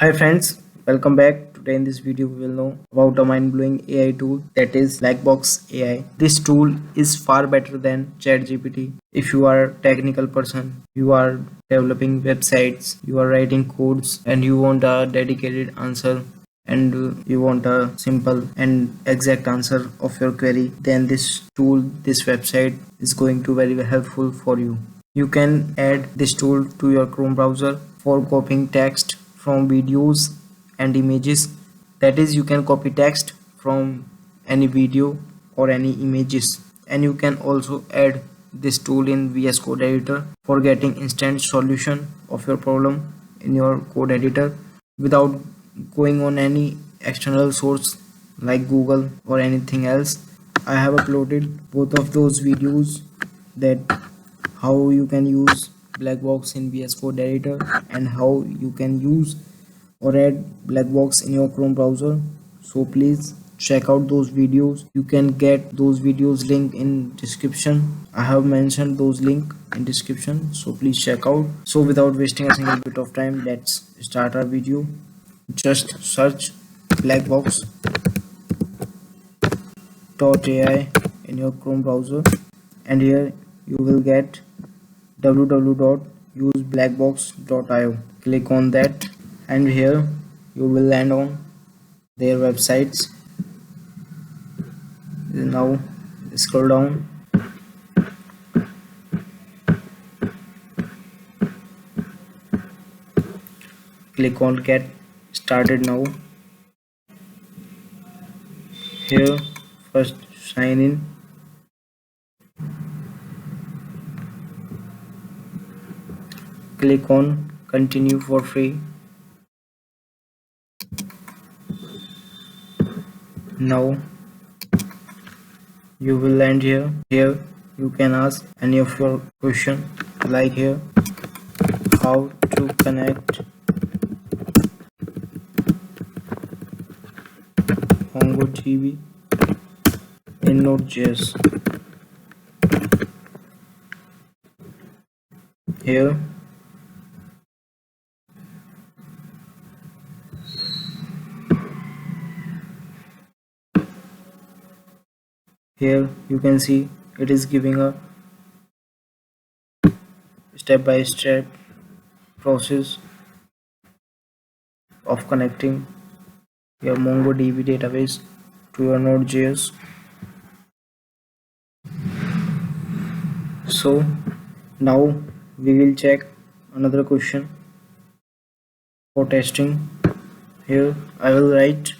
Hi friends, welcome back. Today in this video we will know about a mind-blowing AI tool that is Blackbox AI. This tool is far better than ChatGPT. If you are a technical person, you are developing websites, you are writing codes and you want a dedicated answer and you want a simple and exact answer of your query, then this tool, this website is going to very helpful for you. You can add this tool to your Chrome browser for copying text from videos and images. That is, you can copy text from any video or any images, and you can also add this tool in vscode editor for getting instant solution of your problem in your code editor without going on any external source like Google or anything else. I have uploaded both of those videos, that how you can use Blackbox in VS Code editor and how you can use or add Blackbox in your Chrome browser. So please check out those videos. You can get those videos link in description. I have mentioned those link in description, so please check out. So without wasting a single bit of time, let's start our video. Just search blackbox.ai in your Chrome browser, and here you will get www.useblackbox.io. Click on that, and here you will land on their websites. Now scroll down, click on get started now. Here first sign in, click on continue for free. Now you will land here. Here you can ask any of your question, like here how to connect MongoDB in Node.js. Here you can see it is giving a step-by-step process of connecting your MongoDB database to your Node.js. So now we will check another question for testing. Here I will write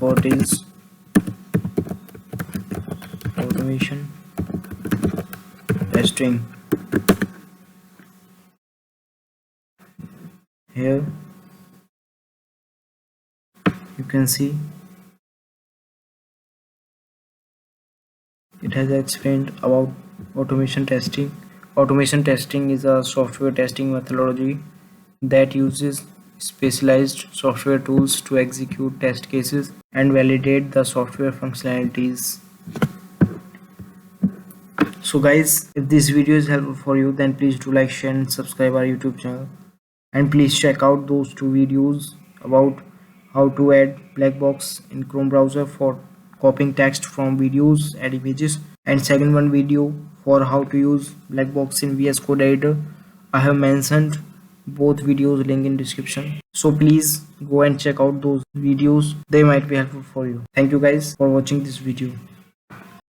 what is automation testing. Here you can see it has explained about automation testing. Automation testing is a software testing methodology that uses specialized software tools to execute test cases and validate the software functionalities. So guys, if this video is helpful for you, then please do like, share and subscribe our YouTube channel, and please check out those two videos about how to add Blackbox in Chrome browser for copying text from videos and images, and second one video for how to use Blackbox in VS Code editor. I have mentioned both videos link in description, so please go and check out those videos. They might be helpful for you. Thank you guys for watching this video.